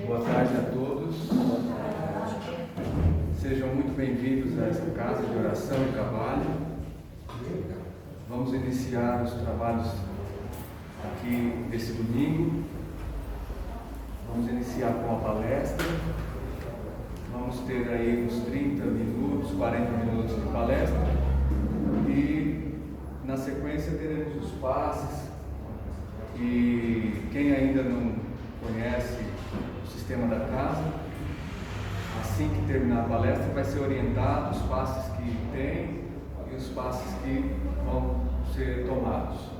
Boa tarde a todos. Sejam muito bem-vindos a esta casa de oração e trabalho. Vamos iniciar os trabalhos aqui desse domingo. Vamos iniciar com a palestra. Vamos ter aí uns 30 minutos, 40 minutos de palestra. E na sequência teremos os passes. E quem ainda não conhece o sistema da casa, assim que terminar a palestra vai ser orientado os passes que tem e os passes que vão ser tomados.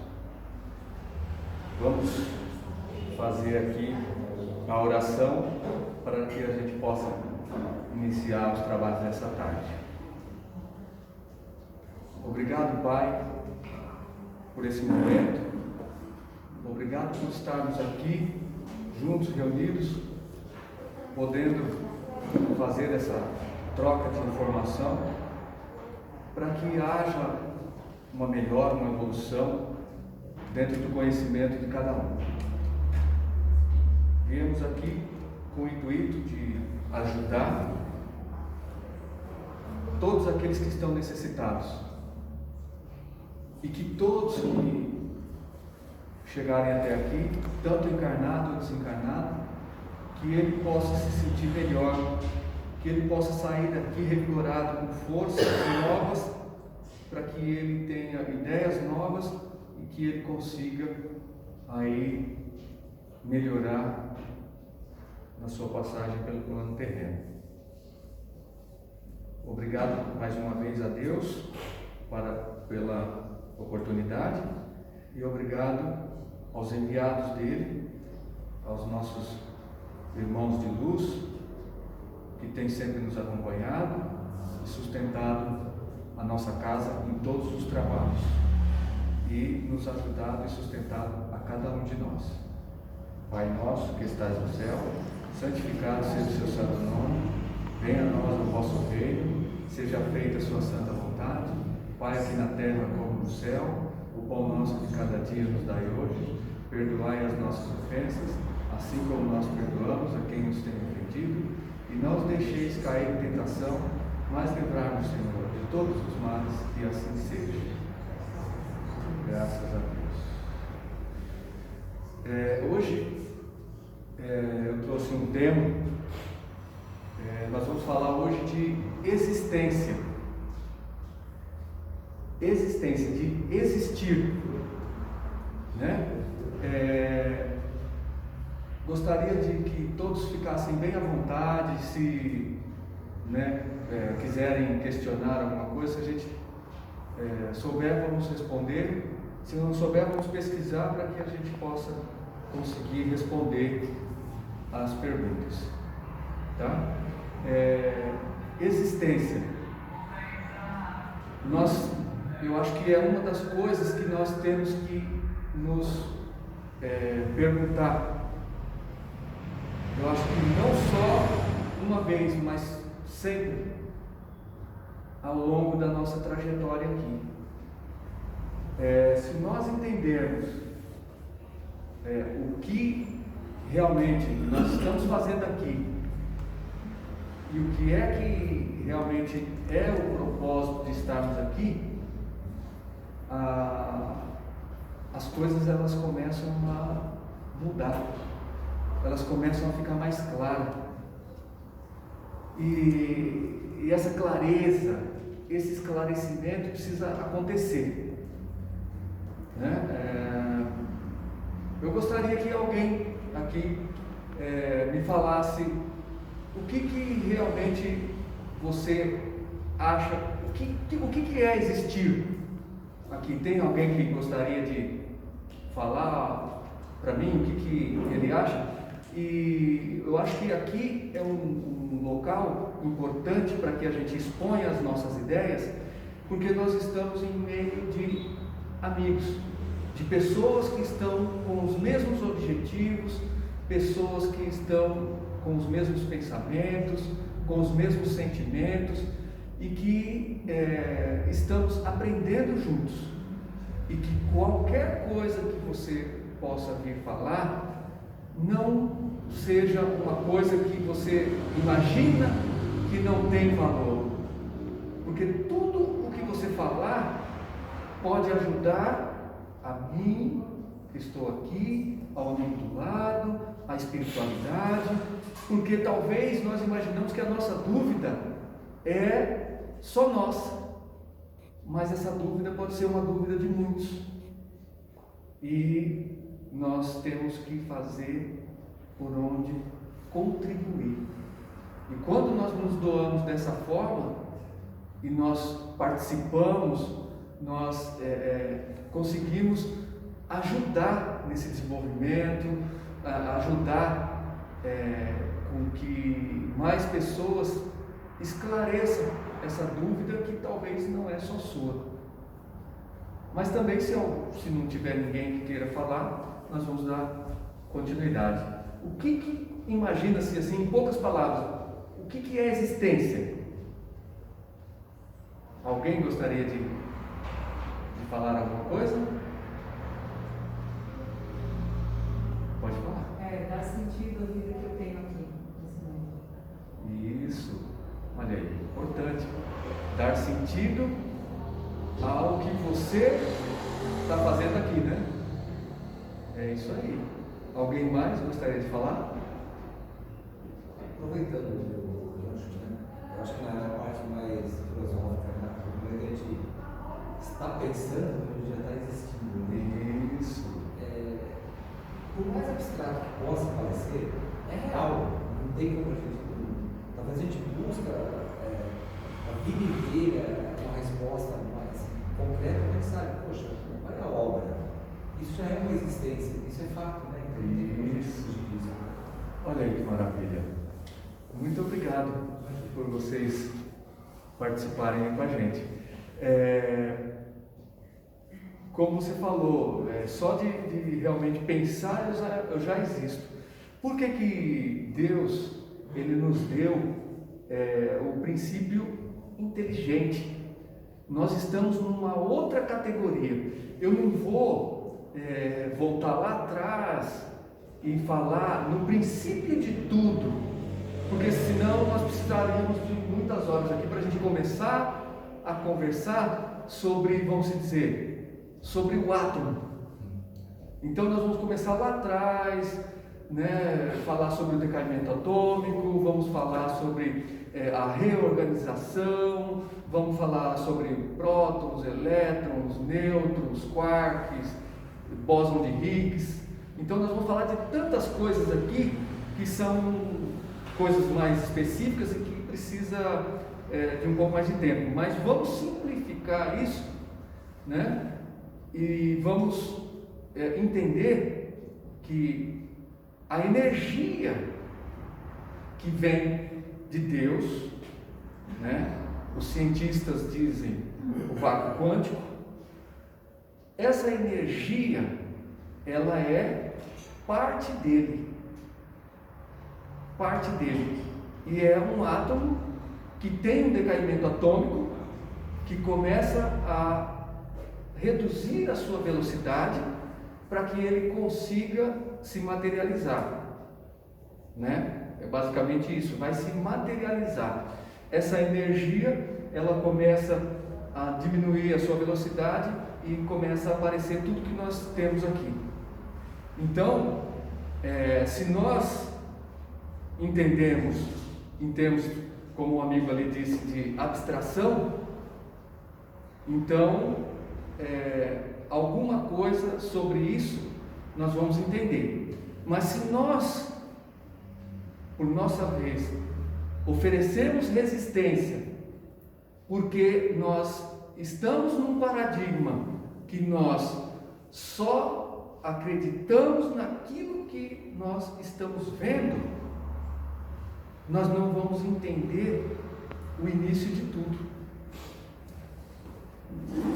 Vamos fazer aqui a oração para que a gente possa iniciar os trabalhos dessa tarde. Obrigado, Pai, por esse momento. Obrigado por estarmos aqui juntos, reunidos, podendo fazer essa troca de informação para que haja uma melhora, uma evolução dentro do conhecimento de cada um. Viemos aqui com o intuito de ajudar todos aqueles que estão necessitados e que todos que chegarem até aqui, tanto encarnado ou desencarnado, que ele possa se sentir melhor, que ele possa sair daqui revigorado com forças novas, para que ele tenha ideias novas e que ele consiga aí melhorar na sua passagem pelo plano terreno. Obrigado mais uma vez a Deus pela oportunidade e obrigado aos enviados dele, aos nossos irmãos de luz, que têm sempre nos acompanhado e sustentado a nossa casa em todos os trabalhos e nos ajudado e sustentado a cada um de nós. Pai nosso que estás no céu, santificado seja o seu santo nome, venha a nós o vosso reino, seja feita a sua santa vontade, Pai, aqui na terra como no céu. O pão nosso de cada dia nos dai hoje, perdoai as nossas ofensas, assim como nós perdoamos a quem nos tem ofendido, e não os deixeis cair em tentação, mas livrai-nos, Senhor, de todos os males, e assim seja. Graças a Deus. Hoje eu trouxe um tema, nós vamos falar hoje de existência. Existência, de existir, né? Gostaria de que todos ficassem bem à vontade, se quiserem questionar alguma coisa, se a gente souber, vamos responder, se não souber, vamos pesquisar para que a gente possa conseguir responder as perguntas, tá? Existência, eu acho que é uma das coisas que nós temos que nos perguntar. Eu acho que não só uma vez, mas sempre ao longo da nossa trajetória aqui. Se nós entendermos o que realmente nós estamos fazendo aqui e o que é que realmente é o propósito de estarmos aqui, as coisas elas começam a mudar, elas começam a ficar mais claras, e essa clareza, esse esclarecimento precisa acontecer, né? Eu gostaria que alguém aqui me falasse o que realmente você acha, o que é existir. Aqui tem alguém que gostaria de falar para mim o que ele acha? E eu acho que aqui é um local importante para que a gente exponha as nossas ideias, porque nós estamos em meio de amigos, de pessoas que estão com os mesmos objetivos, pessoas que estão com os mesmos pensamentos, com os mesmos sentimentos, e que estamos aprendendo juntos, e que qualquer coisa que você possa vir falar, não seja uma coisa que você imagina que não tem valor, porque tudo o que você falar pode ajudar a mim, que estou aqui, ao amigo do lado, a espiritualidade, porque talvez nós imaginamos que a nossa dúvida é só nossa, mas essa dúvida pode ser uma dúvida de muitos, e nós temos que fazer por onde contribuir. E quando nós nos doamos dessa forma e nós participamos, nós conseguimos ajudar nesse desenvolvimento, ajudar com que mais pessoas esclareçam essa dúvida que talvez não é só sua. Mas também, se não tiver ninguém que queira falar, nós vamos dar continuidade. O que imagina-se assim, em poucas palavras, o que é existência? Alguém gostaria de falar alguma coisa? Pode falar. Dar sentido à vida que eu tenho aqui nesse mundo. Isso, olha aí, importante. Dar sentido ao que você está fazendo aqui, né? É isso aí. Alguém mais gostaria de falar? Aproveitando o gancho, né? Eu acho que na parte mais filosófica, na coisa que a gente está pensando, a gente já está existindo. Né? Isso. Por mais abstrato que possa parecer, é real. Não tem como a gente. Talvez a gente busca a vida inteira uma resposta mais concreta, mas a gente sabe, poxa, olha a obra. Isso já é uma existência, isso é fato, né? Isso. Olha aí que maravilha. Muito obrigado por vocês participarem com a gente. Como você falou, só de realmente pensar eu já existo. Por que Deus ele nos deu o princípio inteligente? Nós estamos numa outra categoria. Eu não vou voltar lá atrás e falar no princípio de tudo, porque senão nós precisaríamos de muitas horas aqui para a gente começar a conversar sobre, vamos dizer, sobre o átomo. Então nós vamos começar lá atrás, né, falar sobre o decaimento atômico, vamos falar sobre a reorganização, vamos falar sobre prótons, elétrons, nêutrons, quarks, bóson de Higgs. Então nós vamos falar de tantas coisas aqui que são coisas mais específicas e que precisa de um pouco mais de tempo. Mas vamos simplificar isso, né? E vamos entender que a energia que vem de Deus, né? Os cientistas dizem o vácuo quântico, essa energia ela é parte dele, e é um átomo que tem um decaimento atômico que começa a reduzir a sua velocidade para que ele consiga se materializar, né? É basicamente isso, vai se materializar. Essa energia, ela começa a diminuir a sua velocidade e começa a aparecer tudo que nós temos aqui. Então, se nós entendemos, em termos, como o amigo ali disse, de abstração, então, alguma coisa sobre isso nós vamos entender. Mas se nós, por nossa vez, oferecermos resistência, porque nós estamos num paradigma que nós só acreditamos naquilo que nós estamos vendo, nós não vamos entender o início de tudo.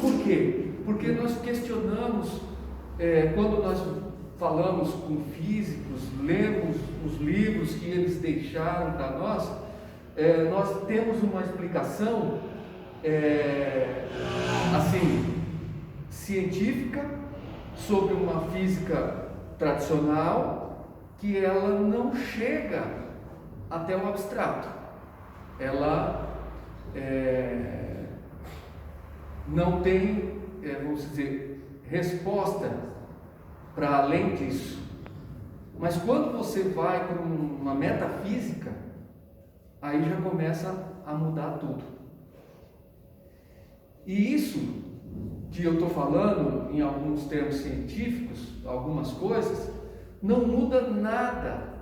Por quê? Porque nós questionamos, quando nós falamos com físicos, lemos os livros que eles deixaram para nós, nós temos uma explicação assim, científica sobre uma física tradicional, que ela não chega até o abstrato. Ela não tem, vamos dizer, resposta para além disso. Mas quando você vai para uma metafísica, aí já começa a mudar tudo. E isso que eu estou falando, em alguns termos científicos, algumas coisas, não muda nada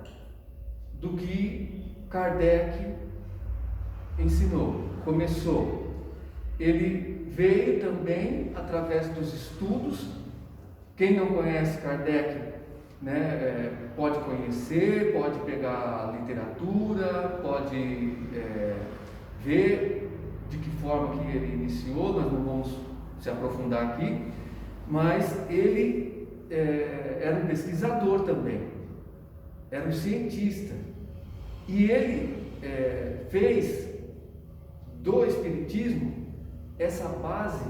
do que Kardec ensinou, começou. Ele veio também através dos estudos. Quem não conhece Kardec, pode conhecer, pode pegar a literatura, pode ver de que forma que ele iniciou. Nós não vamos se aprofundar aqui, mas ele era um pesquisador também, era um cientista, e ele fez do Espiritismo essa base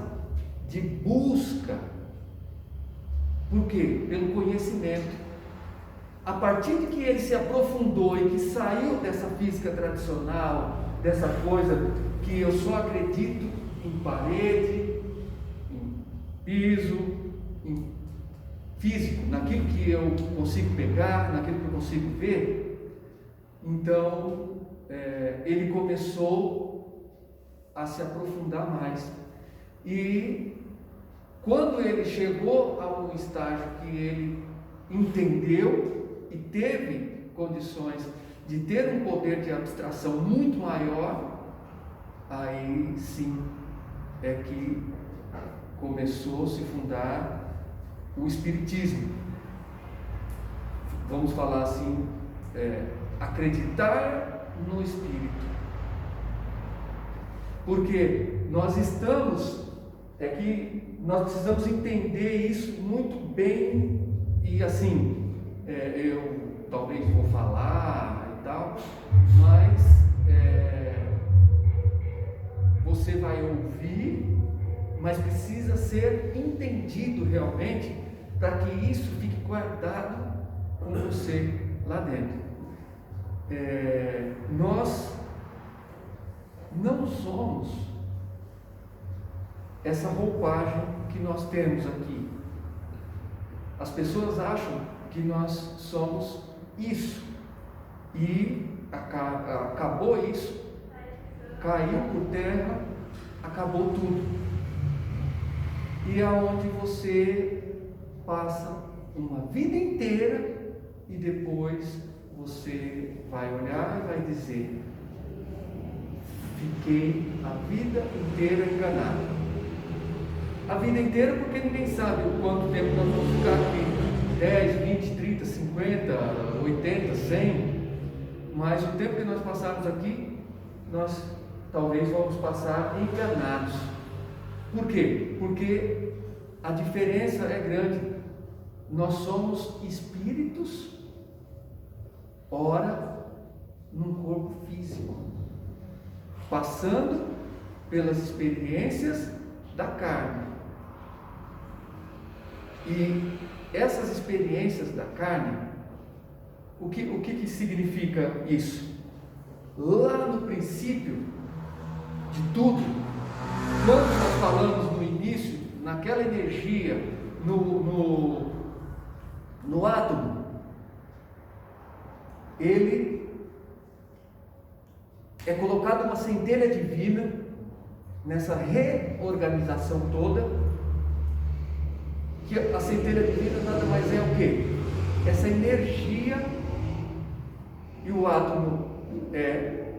de busca. Por quê? Pelo conhecimento. A partir de que ele se aprofundou e que saiu dessa física tradicional, dessa coisa que eu só acredito em parede, em piso, em físico, naquilo que eu consigo pegar, naquilo que eu consigo ver, então ele começou a se aprofundar mais. E quando ele chegou a um estágio que ele entendeu e teve condições de ter um poder de abstração muito maior, aí sim é que começou a se fundar o Espiritismo. Vamos falar assim, acreditar no Espírito. Porque nós estamos, que nós precisamos entender isso muito bem, e assim, eu talvez vou falar e tal, mas você vai ouvir, mas precisa ser entendido realmente, para que isso fique guardado com você lá dentro. Nós não somos essa roupagem que nós temos aqui. As pessoas acham que nós somos isso, e acabou isso, caiu por terra, acabou tudo. E é onde você passa uma vida inteira e depois você vai olhar e vai dizer: fiquei a vida inteira enganado. A vida inteira, porque ninguém sabe o quanto tempo nós vamos ficar aqui, 10, 20, 30, 50, 80, 100, mas o tempo que nós passarmos aqui, nós talvez vamos passar enganados. Por quê? Porque a diferença é grande. Nós somos espíritos, ora num corpo físico, passando pelas experiências da carne. E essas experiências da carne, o que significa isso? Lá no princípio de tudo, quando nós falamos no início, naquela energia, no átomo, ele é colocado uma centelha divina nessa reorganização toda, que a centelha divina nada mais é o quê? Essa energia, e o átomo é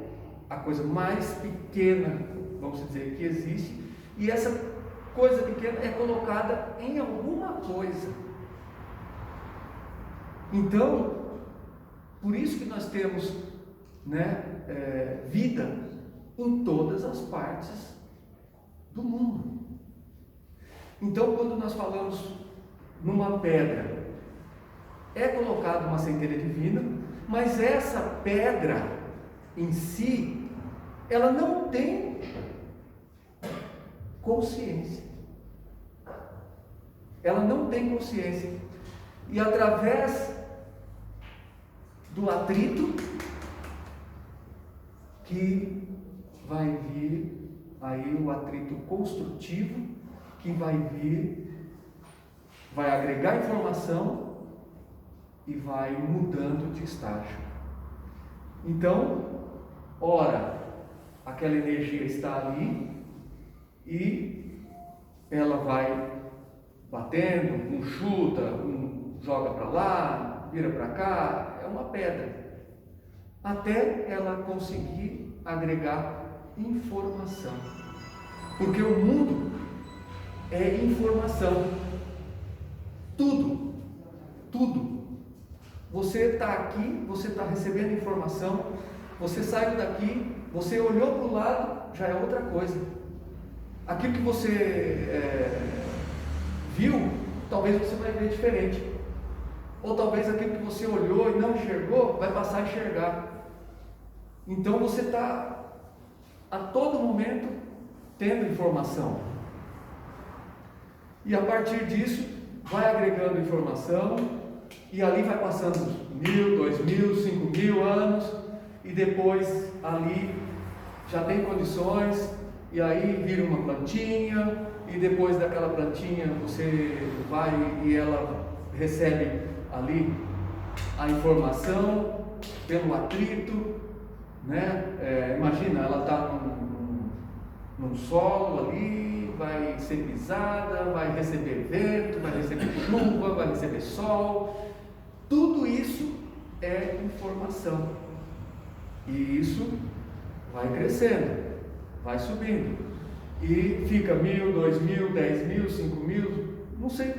a coisa mais pequena, vamos dizer, que existe, e essa coisa pequena é colocada em alguma coisa. Então, por isso que nós temos vida em todas as partes do mundo. Então, quando nós falamos numa pedra, é colocada uma centelha divina, mas essa pedra em si, ela não tem consciência. Ela não tem consciência. E através do atrito, que vai vir aí o atrito construtivo, que vai agregar informação e vai mudando de estágio. Então, ora, aquela energia está ali e ela vai batendo, um chuta, um joga para lá, vira para cá, é uma pedra, até ela conseguir agregar informação, porque o mundo é informação, tudo. Você está aqui, você está recebendo informação, você saiu daqui, você olhou para o lado, já é outra coisa. Aquilo que você viu, talvez você vai ver diferente. Ou talvez aquilo que você olhou e não enxergou, vai passar a enxergar. Então você está a todo momento tendo informação. E a partir disso, vai agregando informação, e ali vai passando 1000, 2000, 5000 anos, e depois ali já tem condições, e aí vira uma plantinha, e depois daquela plantinha você vai e ela recebe ali a informação pelo atrito, né? Imagina, ela está num solo ali, vai ser pisada, vai receber vento, vai receber chuva, vai receber sol. Tudo isso é informação, e isso vai crescendo, vai subindo, e fica 1000, 2000, 10.000, 5000, não sei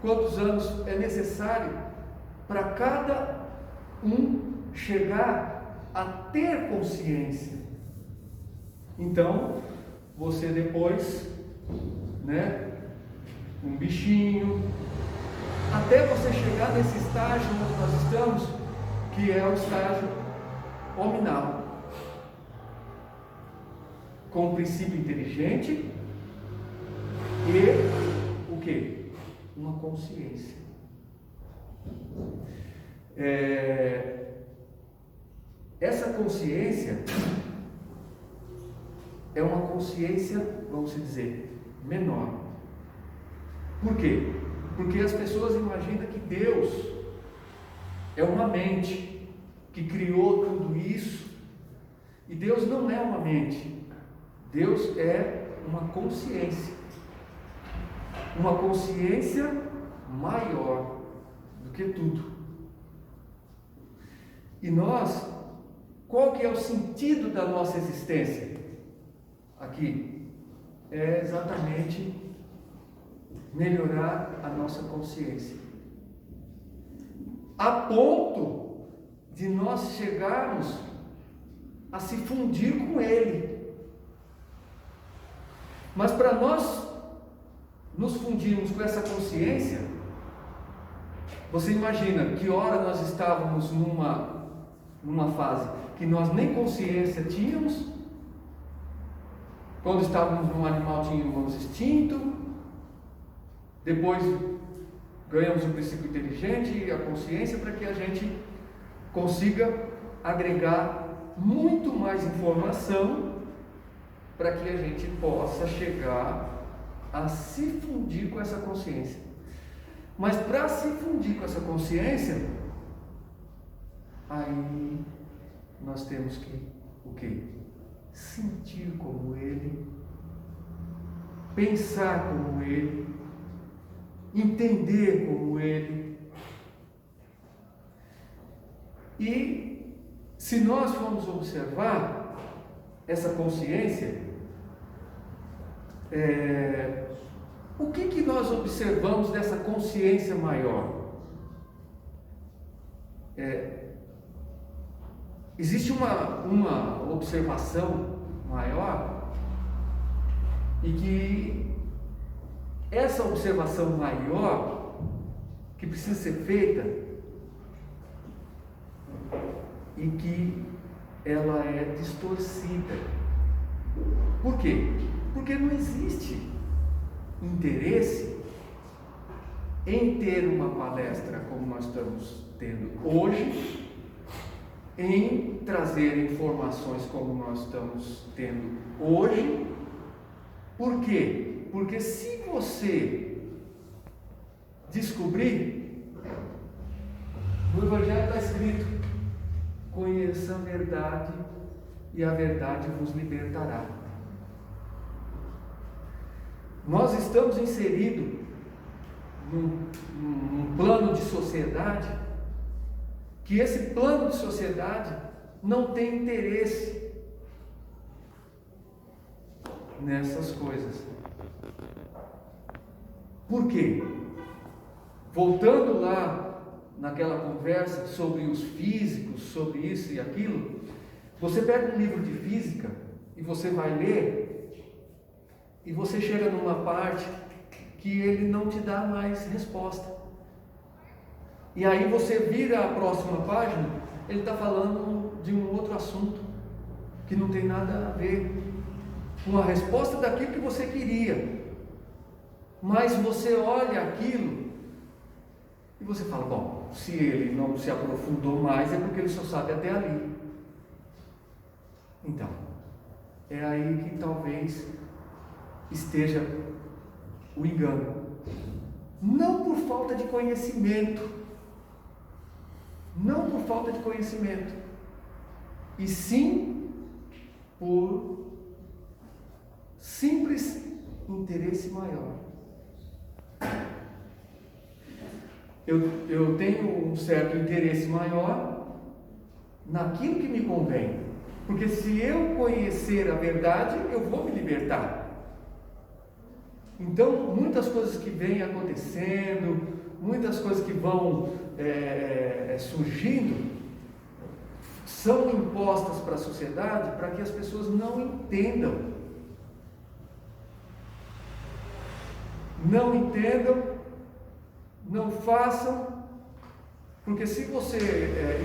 quantos anos é necessário para cada um chegar a ter consciência. Então, você depois, um bichinho, até você chegar nesse estágio onde nós estamos, que é o estágio hominal, com um princípio inteligente e o quê? Uma consciência. Essa consciência é uma consciência, vamos dizer, menor. Por quê? Porque as pessoas imaginam que Deus é uma mente que criou tudo isso, e Deus não é uma mente, Deus é uma consciência maior do que tudo. E nós, qual que é o sentido da nossa existência aqui? É exatamente melhorar a nossa consciência, a ponto de nós chegarmos a se fundir com Ele. Mas para nós nos fundirmos com essa consciência, você imagina que hora nós estávamos numa fase que nós nem consciência tínhamos, quando estávamos num animal tínhamos instinto, depois ganhamos o princípio inteligente e a consciência para que a gente consiga agregar muito mais informação para que a gente possa chegar a se fundir com essa consciência. Mas para se fundir com essa consciência, aí nós temos que o quê? Sentir como Ele, pensar como Ele, entender como Ele. E se nós formos observar essa consciência, o que nós observamos dessa consciência maior? Existe uma observação maior, e que essa observação maior que precisa ser feita, e que ela é distorcida. Por quê? Porque não existe interesse em ter uma palestra como nós estamos tendo hoje, em trazer informações como nós estamos tendo hoje. Por quê? Porque se você descobrir, no Evangelho está escrito: conheça a verdade e a verdade vos libertará. Nós estamos inseridos num plano de sociedade que esse plano de sociedade não tem interesse nessas coisas. Por quê? Voltando lá naquela conversa sobre os físicos, sobre isso e aquilo, você pega um livro de física e você vai ler, e você chega numa parte que ele não te dá mais resposta. E aí você vira a próxima página, ele está falando de um outro assunto que não tem nada a ver com a resposta daquilo que você queria. Mas você olha aquilo e você fala: bom, se ele não se aprofundou mais é porque ele só sabe até ali. Então, é aí que talvez esteja o engano. Não por falta de conhecimento, não por falta de conhecimento, e sim por simples interesse maior. Eu tenho um certo interesse maior naquilo que me convém, porque se eu conhecer a verdade, eu vou me libertar. Então, muitas coisas que vêm acontecendo, muitas coisas que vão surgindo, são impostas para a sociedade para que as pessoas não entendam. Não entendam, não façam, porque se você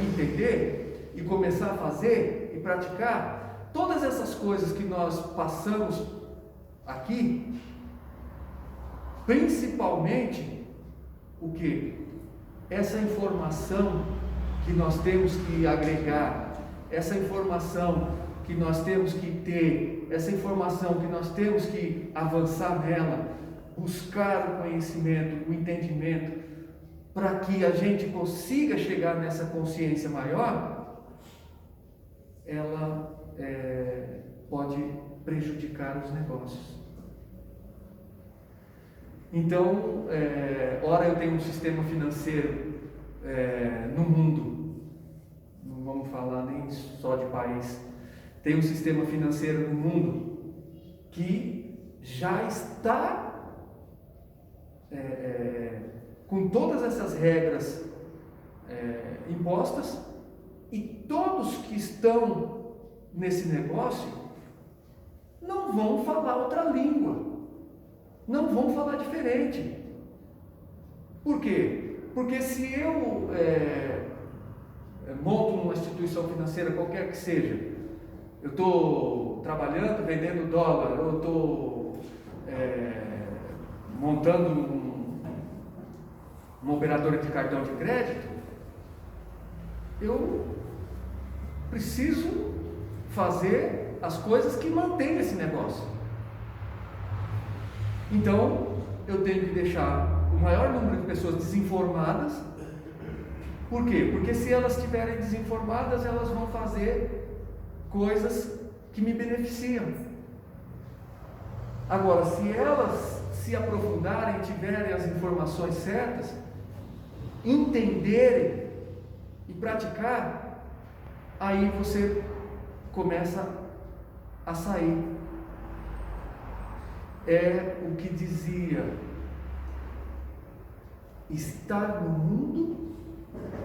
entender e começar a fazer e praticar, todas essas coisas que nós passamos aqui, principalmente o que? Essa informação que nós temos que agregar, essa informação que nós temos que ter, essa informação que nós temos que avançar nela, buscar o conhecimento, o entendimento, para que a gente consiga chegar nessa consciência maior, ela pode prejudicar os negócios. Então, ora eu tenho um sistema financeiro no mundo, não vamos falar nem só de país, tem um sistema financeiro no mundo que já está com todas essas regras impostas, e todos que estão nesse negócio não vão falar outra língua, não vão falar diferente. Por quê? Porque se eu monto uma instituição financeira qualquer que seja, eu estou trabalhando, vendendo dólar, eu estou montando uma operadora de cartão de crédito, eu preciso fazer as coisas que mantêm esse negócio. Então, eu tenho que deixar o maior número de pessoas desinformadas. Por quê? Porque se elas estiverem desinformadas, elas vão fazer coisas que me beneficiam. Agora, se elas se aprofundarem, tiverem as informações certas, entenderem e praticar, aí você começa a sair. É o que dizia: estar no mundo,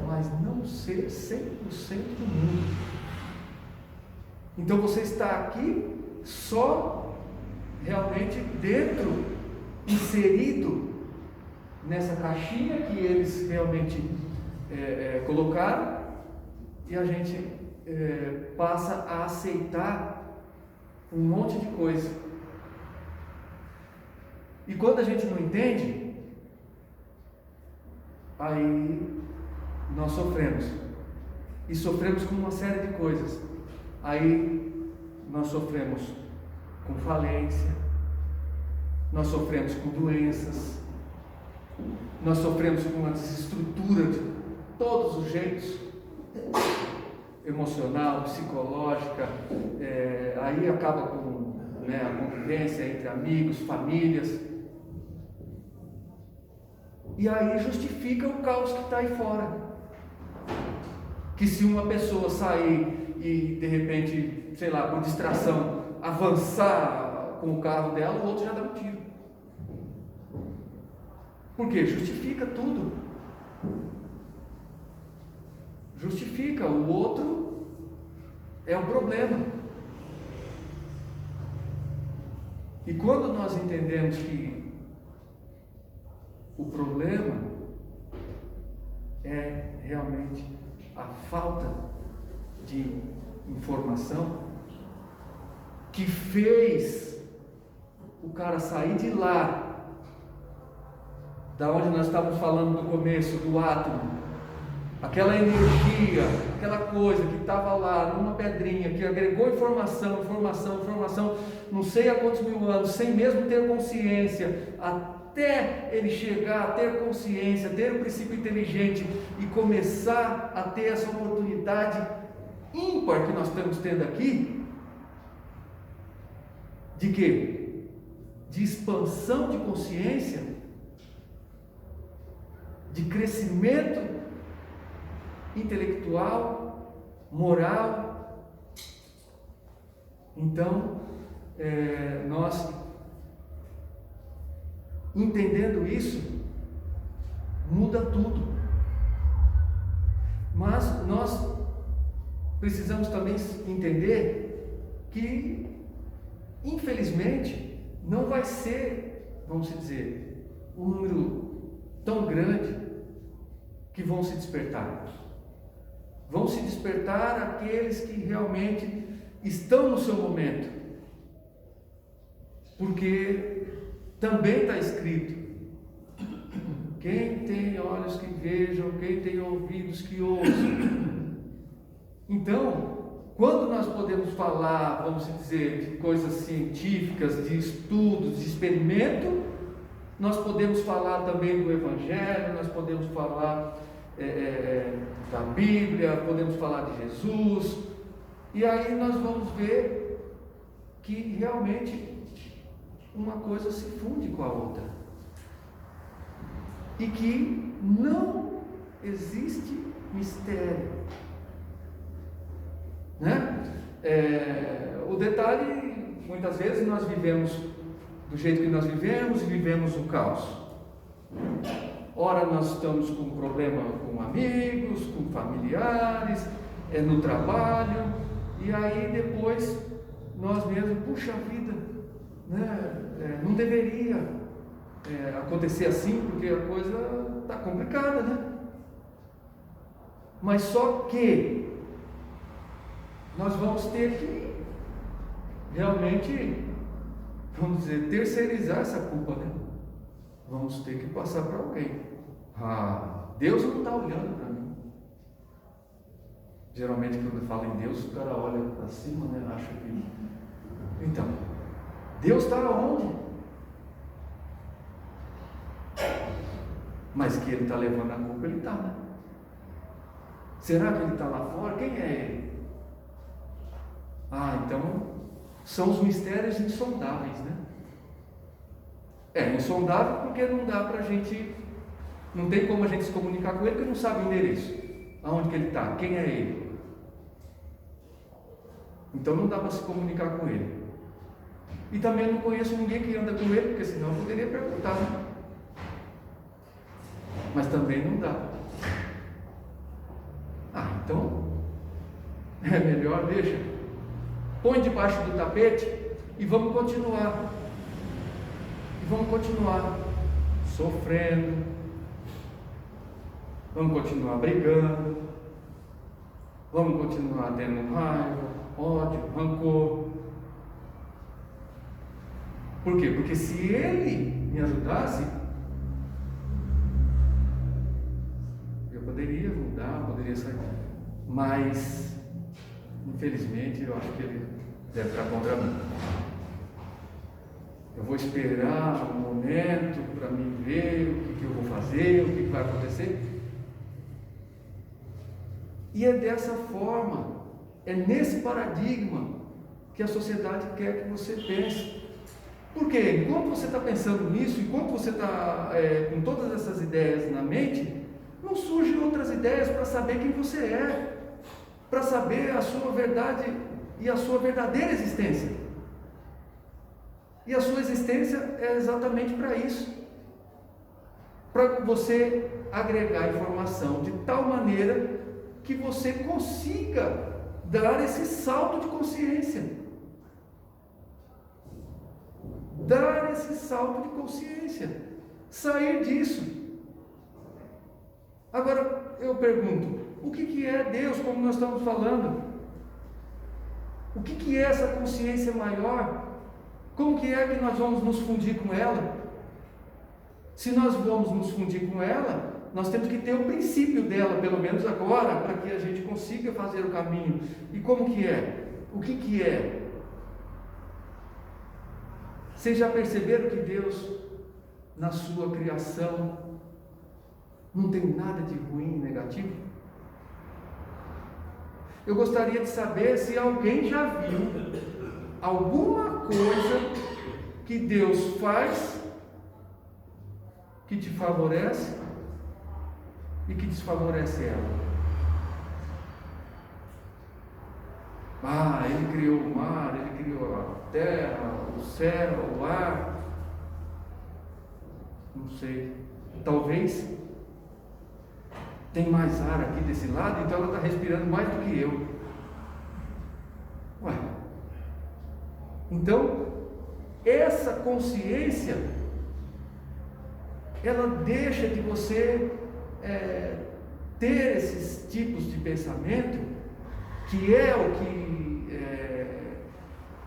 mas não ser 100% do mundo. Então você está aqui só realmente dentro, inserido nessa caixinha que eles realmente colocaram, e a gente passa a aceitar um monte de coisa. E quando a gente não entende, aí nós sofremos. e sofremos com uma série de coisas. Aí nós sofremos com falência, nós sofremos com doenças, nós sofremos com uma desestrutura de todos os jeitos, emocional, psicológica, aí acaba com a convivência entre amigos, famílias, e aí justifica o caos que está aí fora. Que se uma pessoa sair e de repente, sei lá, por distração, avançar com o carro dela, o outro já dá um tiro. Por quê? Justifica tudo. Justifica, o outro é o problema. E quando nós entendemos que o problema é realmente a falta de informação que fez o cara sair de lá, da onde nós estávamos falando no começo, do átomo, aquela energia, aquela coisa que estava lá numa pedrinha, que agregou informação, não sei há quantos mil anos, sem mesmo ter consciência, até ele chegar a ter consciência, ter um princípio inteligente e começar a ter essa oportunidade ímpar que nós estamos tendo aqui, de quê? De expansão de consciência, de crescimento intelectual, moral. Então, nós entendendo isso, muda tudo. Mas nós precisamos também entender que, infelizmente, não vai ser, vamos dizer, um número tão grande que vão se despertar. Vão se despertar aqueles que realmente estão no seu momento, porque também está escrito: quem tem olhos que vejam, quem tem ouvidos que ouçam. Então, quando nós podemos falar, vamos dizer, de coisas científicas, de estudos, de experimento, nós podemos falar também do Evangelho, nós podemos falar da Bíblia, podemos falar de Jesus, e aí nós vamos ver que realmente uma coisa se funde com a outra, e que não existe mistério, né? O detalhe, muitas vezes nós vivemos do jeito que nós vivemos e vivemos o caos. Ora nós estamos com problema com amigos, com familiares, no trabalho, e aí depois nós mesmos, puxa vida, né? Não deveria acontecer assim, porque a coisa está complicada, né? Mas só que nós vamos ter que realmente, vamos dizer, terceirizar essa culpa, né? Vamos ter que passar para alguém. Deus não está olhando para mim. Geralmente quando fala em Deus, o cara olha para cima, né? Acha que... Então, Deus está onde? Mas que Ele está levando a culpa, Ele está, né? Será que Ele está lá fora? Quem é Ele? Então são os mistérios insondáveis, né? Insondável porque não dá para a gente, não tem como a gente se comunicar com Ele, porque não sabe o endereço, aonde que Ele está, quem é Ele. Então não dá para se comunicar com Ele. E também não conheço ninguém que anda com Ele, porque senão eu poderia perguntar, né? Mas também não dá. Então é melhor, deixa, põe debaixo do tapete e vamos continuar. E vamos continuar sofrendo, vamos continuar brigando, vamos continuar tendo raiva, ódio, rancor. Por quê? Porque se Ele me ajudasse, eu poderia mudar, poderia sair. mas infelizmente eu acho que ele deve estar contra mim. Eu vou esperar um momento para me ver o que eu vou fazer, o que vai acontecer. E é dessa forma, é nesse paradigma que a sociedade quer que você pense. Por quê? Enquanto você está pensando nisso, enquanto você está com todas essas ideias na mente, não surgem outras ideias para saber quem você é, para saber a sua verdade e a sua verdadeira existência. E a sua existência é exatamente para isso, para você agregar informação de tal maneira que você consiga dar esse salto de consciência. Dar esse salto de consciência, sair disso. Agora eu pergunto, o que é Deus, como nós estamos falando? O que é essa consciência maior? Como que é que nós vamos nos fundir com ela? Se nós vamos nos fundir com ela, nós temos que ter o princípio dela, pelo menos agora, para que a gente consiga fazer o caminho. E como que é? O que é? Vocês já perceberam que Deus, na sua criação, não tem nada de ruim e negativo? Eu gostaria de saber se alguém já viu alguma coisa que Deus faz que te favorece e que desfavorece ela. Ele criou o mar, ele criou a terra, o céu, o ar. Não sei. Talvez tem mais ar aqui desse lado, então ela está respirando mais do que eu. Então, essa consciência, ela deixa de você ter esses tipos de pensamento, que é o que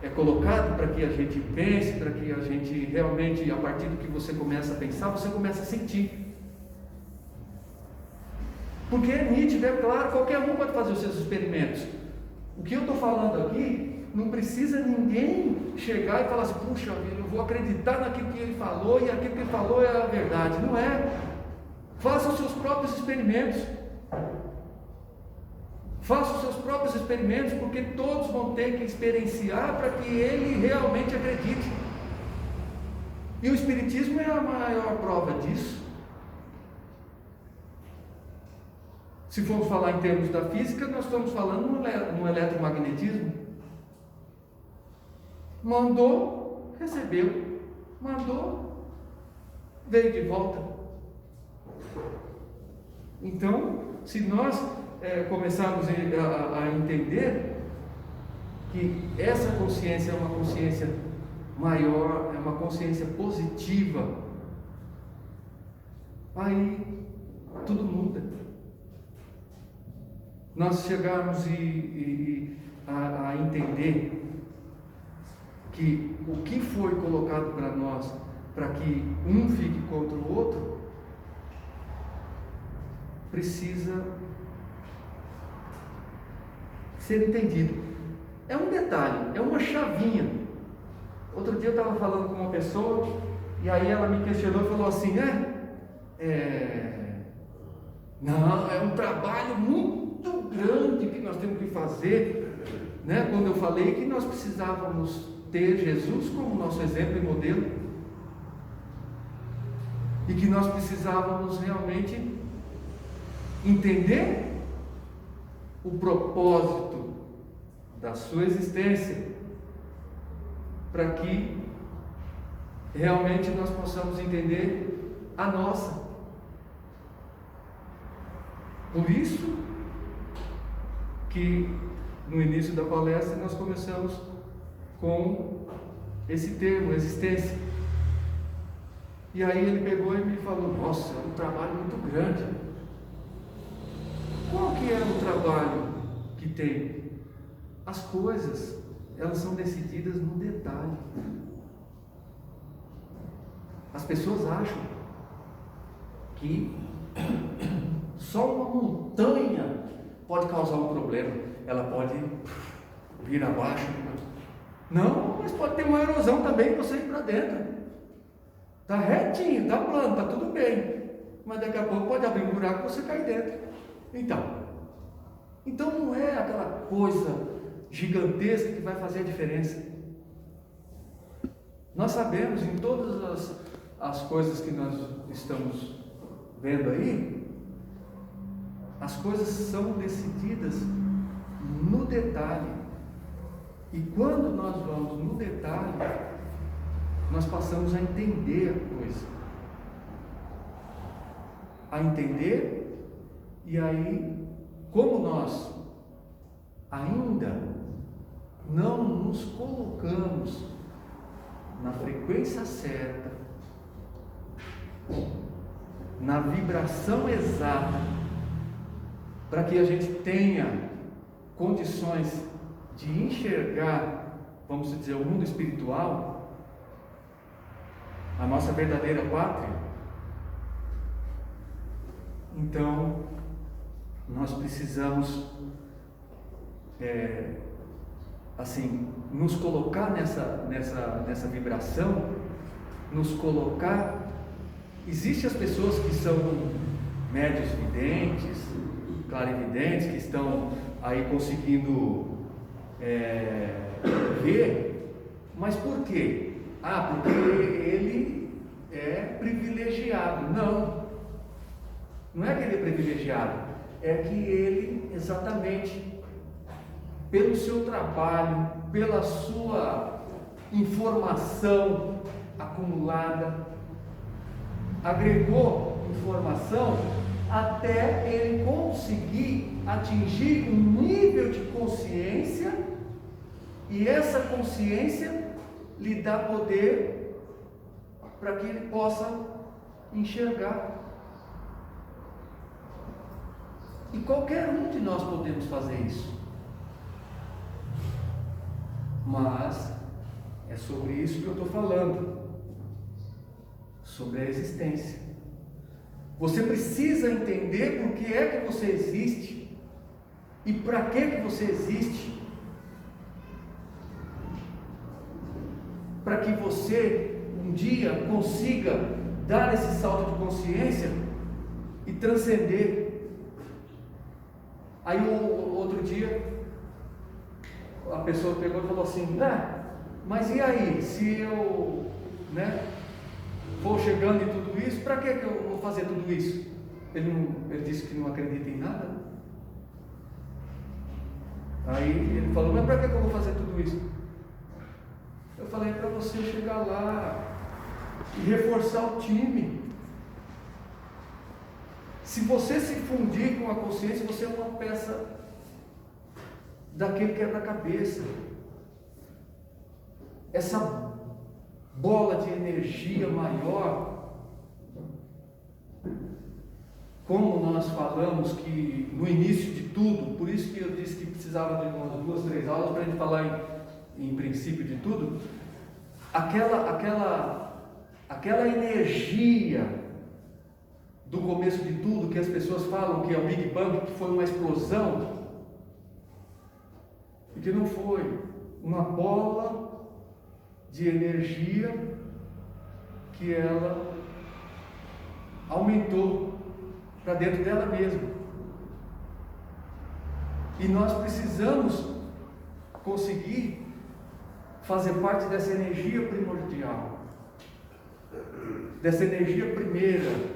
é colocado para que a gente pense, para que a gente realmente, a partir do que você começa a pensar, você começa a sentir. Porque é nítido, é claro, qualquer um pode fazer os seus experimentos. O que eu estou falando aqui, não precisa ninguém chegar e falar assim, puxa, eu vou acreditar naquilo que ele falou e aquilo que ele falou é a verdade. Não é. Faça os seus próprios experimentos. Faça os seus próprios experimentos, porque todos vão ter que experienciar para que ele realmente acredite. E o Espiritismo é a maior prova disso. Se formos falar em termos da física, nós estamos falando no eletromagnetismo. Mandou, recebeu. Mandou, veio de volta. Então, se nós começarmos a entender que essa consciência é uma consciência maior, é uma consciência positiva, aí tudo muda. Nós chegarmos a entender que o que foi colocado para nós, para que um fique contra o outro, precisa ser entendido. É um detalhe, é uma chavinha. Outro dia eu estava falando com uma pessoa, e aí ela me questionou e falou assim, não, é um trabalho muito grande que nós temos que fazer, né? Quando eu falei que nós precisávamos ter Jesus como nosso exemplo e modelo, e que nós precisávamos realmente entender o propósito da sua existência, para que realmente nós possamos entender a nossa. Por isso que no início da palestra nós começamos com esse termo, existência. E aí ele pegou e me falou, nossa, é um trabalho muito grande. Qual que é o trabalho que tem? As coisas, elas são decididas no detalhe. As pessoas acham que só uma montanha pode causar um problema, ela pode vir abaixo. Não, mas pode ter uma erosão também e você ir para dentro. Está retinho, está plano, está tudo bem. Mas daqui a pouco pode abrir um buraco e você cair dentro. Então não é aquela coisa gigantesca que vai fazer a diferença. Nós sabemos em todas as coisas que nós estamos vendo aí, as coisas são decididas no detalhe. E quando nós vamos no detalhe, nós passamos a entender a coisa. A entender, e aí, como nós ainda não nos colocamos na frequência certa, na vibração exata, para que a gente tenha condições de enxergar, vamos dizer, o mundo espiritual, a nossa verdadeira pátria, então nós precisamos assim, nos colocar nessa vibração, nos colocar. Existem as pessoas que são médios videntes, clarividentes, que estão aí conseguindo ver, mas por quê? Porque ele é privilegiado. Não é que ele é privilegiado, é que ele, exatamente pelo seu trabalho, pela sua informação acumulada, agregou informação até ele conseguir atingir um nível de consciência, e essa consciência lhe dá poder para que ele possa enxergar. E qualquer um de nós podemos fazer isso. Mas é sobre isso que eu estou falando, sobre a existência. Você precisa entender por que é que você existe e para que você existe, para que você um dia consiga dar esse salto de consciência e transcender. Aí outro dia a pessoa pegou e falou assim: mas e aí, se eu vou chegando em tudo isso, para que eu vou fazer tudo isso? Ele disse que não acredita em nada. Aí ele falou: mas para que eu vou fazer tudo isso? Eu falei: para você chegar lá e reforçar o time. Se você se fundir com a consciência, você é uma peça daquele quebra-cabeça. Essa bola de energia maior, como nós falamos que no início de tudo, por isso que eu disse que precisava de umas 2, 3 aulas para a gente falar em princípio de tudo, aquela energia do começo de tudo, que as pessoas falam que é o Big Bang, que foi uma explosão, e que não foi, uma bola de energia que ela aumentou para dentro dela mesma. E nós precisamos conseguir fazer parte dessa energia primordial, dessa energia primeira,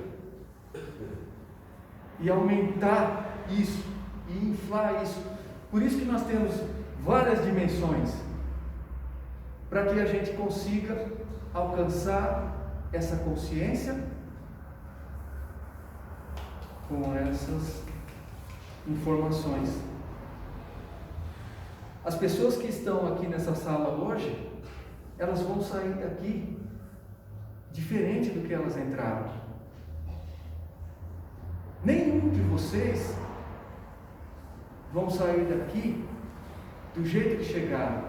e aumentar isso, e inflar isso. Por isso que nós temos várias dimensões, para que a gente consiga alcançar essa consciência com essas informações. As pessoas que estão aqui nessa sala hoje, elas vão sair daqui diferente do que elas entraram. Nenhum de vocês vão sair daqui do jeito que chegaram.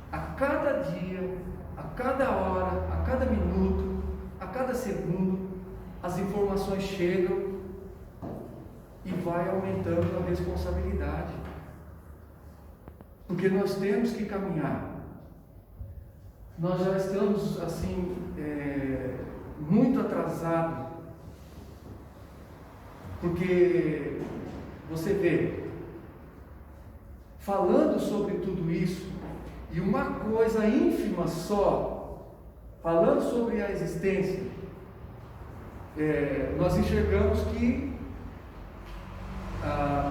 A cada dia, a cada hora, a cada minuto, a cada segundo, as informações chegam e vai aumentando a responsabilidade. Porque nós temos que caminhar. Nós já estamos assim, muito atrasados. Porque você vê, falando sobre tudo isso, e uma coisa ínfima só, falando sobre a existência, nós enxergamos que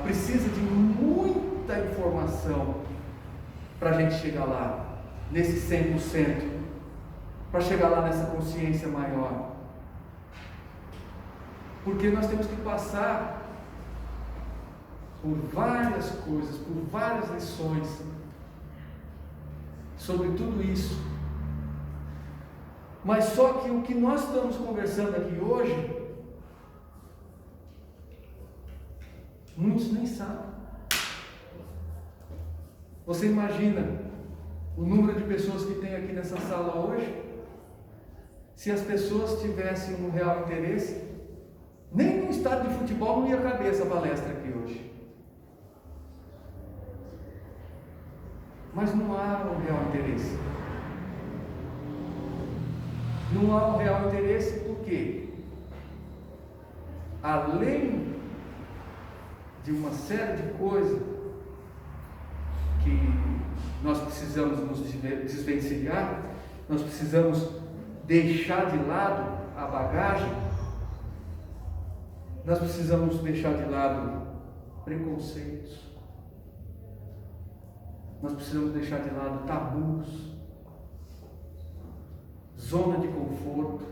precisa de muita informação para a gente chegar lá, nesse 100%, para chegar lá nessa consciência maior. Porque nós temos que passar por várias coisas, por várias lições sobre tudo isso. Mas só que o que nós estamos conversando aqui hoje, muitos nem sabem. Você imagina o número de pessoas que tem aqui nessa sala hoje? Se as pessoas tivessem um real interesse, nem no estádio de futebol não ia caber essa palestra aqui hoje. Mas não há um real interesse. Não há um real interesse porque, além de uma série de coisas que nós precisamos nos desvencilhar, nós precisamos deixar de lado a bagagem, nós precisamos deixar de lado preconceitos, nós precisamos deixar de lado tabus, zona de conforto,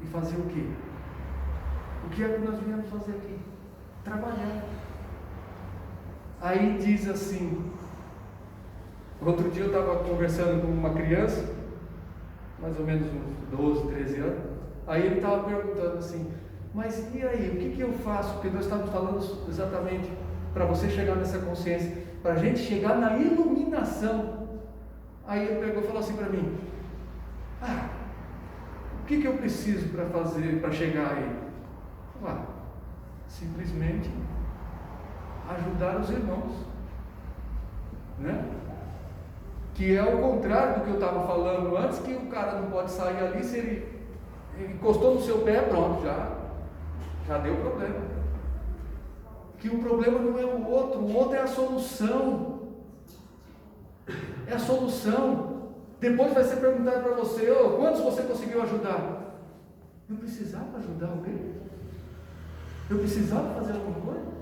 e fazer o quê? O que é que nós viemos fazer aqui? Trabalhar. Aí diz assim, outro dia eu estava conversando com uma criança, mais ou menos uns 12, 13 anos, aí ele estava perguntando assim, mas e aí, o que eu faço? Porque nós estávamos falando exatamente para você chegar nessa consciência, para a gente chegar na iluminação. Aí ele pegou e falou assim para mim, o que eu preciso para fazer, para chegar aí? Simplesmente ajudar os irmãos, né? Que é o contrário do que eu estava falando antes, que o cara não pode sair ali, se ele encostou no seu pé, pronto, já deu problema. Que o problema não é o outro é a solução. É a solução. Depois vai ser perguntado para você, quantos você conseguiu ajudar? Eu precisava ajudar alguém? Eu precisava fazer alguma coisa?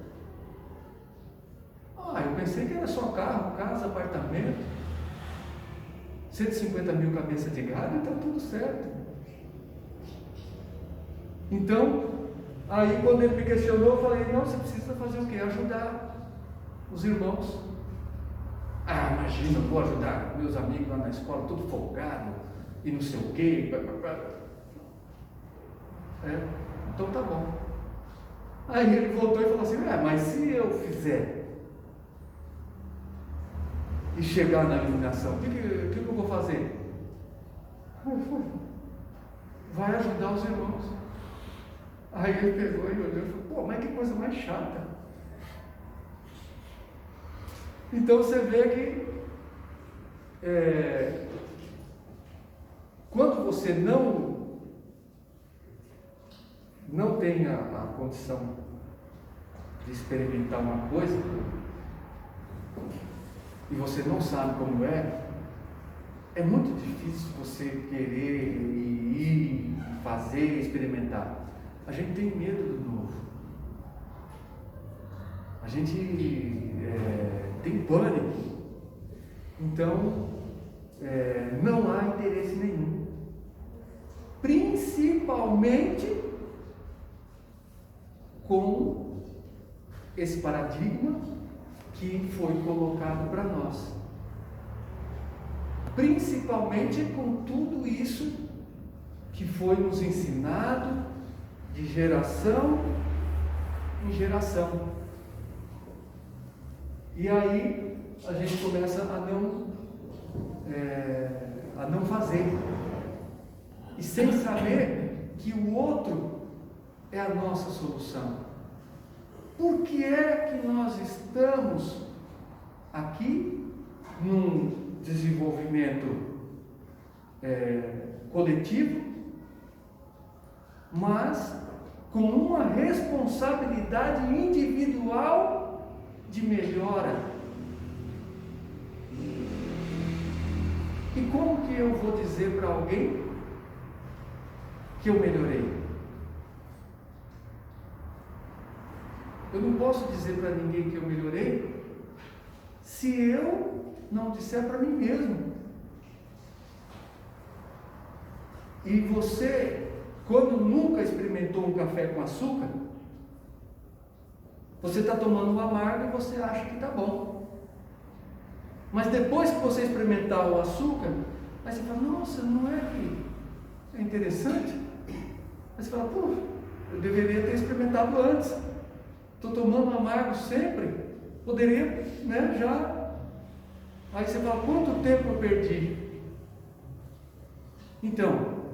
Eu pensei que era só carro, casa, apartamento, 150 mil cabeças de gado, então tudo certo. Então, aí quando ele me questionou, eu falei, não, você precisa fazer o quê? Ajudar os irmãos. Imagina, eu vou ajudar meus amigos lá na escola, tudo folgado, e não sei o quê. Então tá bom. Aí ele voltou e falou assim, mas se eu fizer e chegar na iluminação, o que eu vou fazer? Vai ajudar os irmãos. Aí ele pegou e olhou e falou, mas que coisa mais chata. Então você vê que quando você não tem a condição de experimentar uma coisa e você não sabe como é muito difícil você querer ir, fazer, experimentar. A gente tem medo do novo. A gente tem pânico. Então, não há interesse nenhum. Principalmente com esse paradigma que foi colocado para nós. Principalmente com tudo isso que foi nos ensinado de geração em geração. E aí a gente começa a não fazer. E sem saber que o outro é a nossa solução. Por que é que nós estamos aqui num desenvolvimento coletivo, mas com uma responsabilidade individual de melhora? E como que eu vou dizer para alguém que eu melhorei? Eu não posso dizer para ninguém que eu melhorei se eu não disser para mim mesmo. E você, quando nunca experimentou um café com açúcar, você está tomando um amargo e você acha que está bom. Mas depois que você experimentar o açúcar, aí você fala, nossa, não é que é interessante? Aí você fala, pô, eu deveria ter experimentado antes. Estou tomando amargo sempre, poderia, né, já. Aí você fala, quanto tempo eu perdi? Então,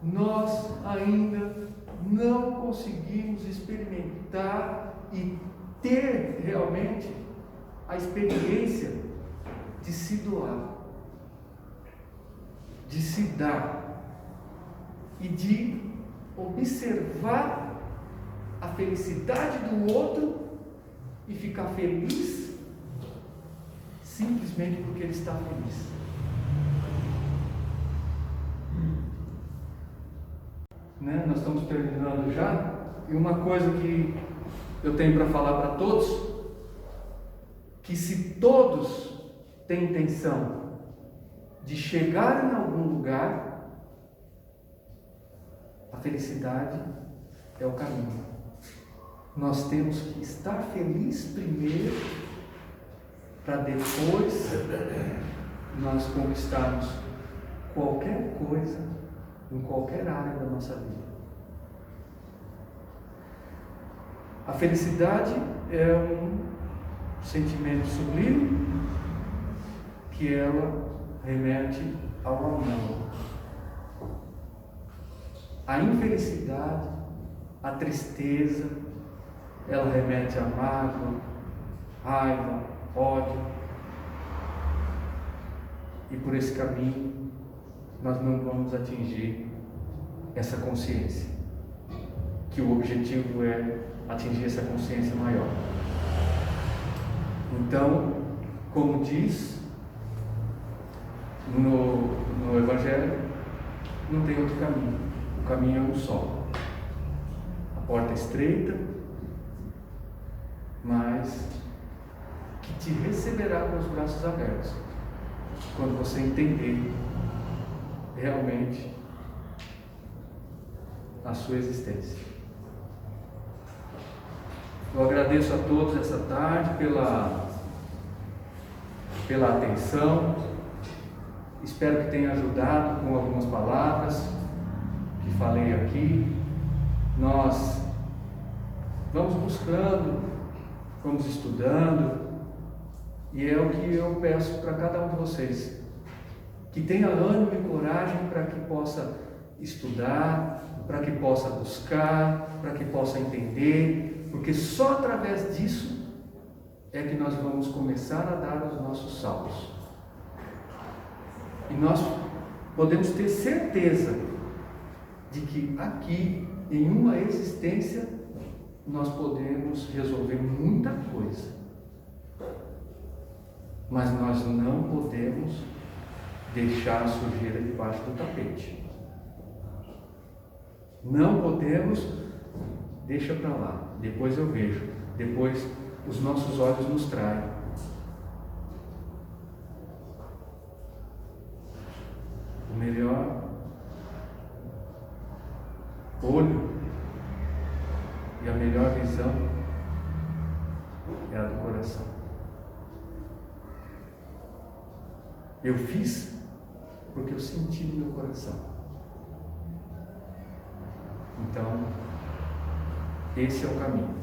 nós ainda não conseguimos experimentar e ter realmente a experiência de se doar, de se dar e de observar a felicidade do outro e ficar feliz simplesmente porque ele está feliz. Né? Nós estamos terminando já, e uma coisa que eu tenho para falar para todos, que se todos têm intenção de chegar em algum lugar, a felicidade é o caminho. Nós temos que estar felizes primeiro, para depois nós conquistarmos qualquer coisa em qualquer área da nossa vida. A felicidade é um sentimento sublime que ela remete ao amor. A infelicidade, a tristeza, ela remete a mágoa, raiva, ódio. E por esse caminho nós não vamos atingir essa consciência, que o objetivo é atingir essa consciência maior. Então, como diz no Evangelho, não tem outro caminho, o caminho é um só. A porta é estreita, mas que te receberá com os braços abertos, quando você entender realmente a sua existência. Eu agradeço a todos essa tarde pela atenção. Espero que tenha ajudado com algumas palavras que falei aqui. Nós vamos buscando, vamos estudando, e é o que eu peço para cada um de vocês, que tenha ânimo e coragem para que possa estudar, para que possa buscar, para que possa entender, porque só através disso é que nós vamos começar a dar os nossos saltos. E nós podemos ter certeza de que aqui, em uma existência, nós podemos resolver muita coisa, mas nós não podemos deixar a sujeira debaixo do tapete. Não podemos, deixa para lá, depois eu vejo, depois os nossos olhos nos traem. O melhor olho e a melhor visão é a do coração. Eu fiz porque eu senti no meu coração. Então, esse é o caminho.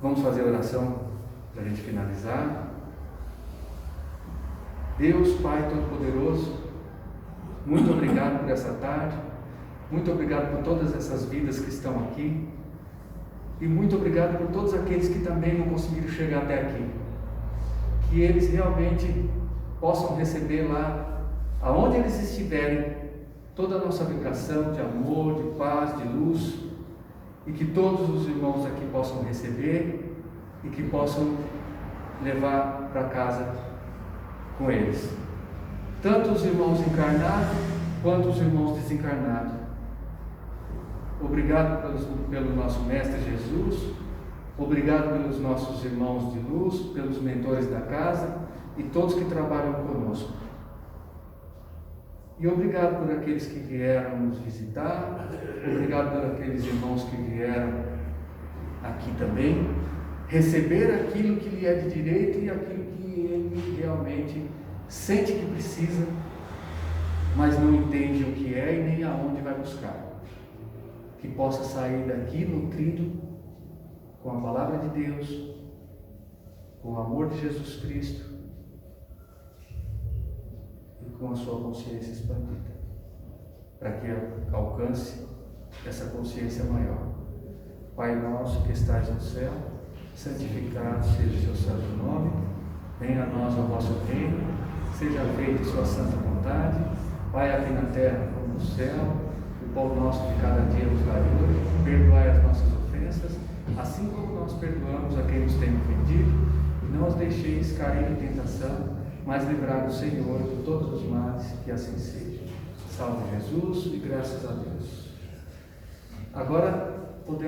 Vamos fazer a oração para a gente finalizar. Deus Pai Todo-Poderoso, muito obrigado por essa tarde. Muito obrigado por todas essas vidas que estão aqui. E muito obrigado por todos aqueles que também não conseguiram chegar até aqui. Que eles realmente possam receber lá, aonde eles estiverem, toda a nossa vibração de amor, de paz, de luz. E que todos os irmãos aqui possam receber e que possam levar para casa com eles. Tanto os irmãos encarnados quanto os irmãos desencarnados. Obrigado pelo nosso Mestre Jesus, obrigado pelos nossos irmãos de luz, pelos mentores da casa e todos que trabalham conosco. E obrigado por aqueles que vieram nos visitar, obrigado por aqueles irmãos que vieram aqui também, receber aquilo que lhe é de direito e aquilo que ele realmente sente que precisa, mas não entende o que é e nem aonde vai buscar. Que possa sair daqui nutrido com a palavra de Deus, com o amor de Jesus Cristo e com a sua consciência expandida, para que alcance essa consciência maior. Pai nosso que estais no céu, santificado seja o seu santo nome, venha a nós o vosso reino, seja feita sua santa vontade, Pai, aqui na terra como no céu. O pão nosso de cada dia nos dai hoje, perdoai as nossas ofensas, assim como nós perdoamos a quem nos tem ofendido, e não os deixeis cair em tentação, mas livrai-nos, Senhor, de todos os males, que assim seja. Salve Jesus e graças a Deus. Agora podemos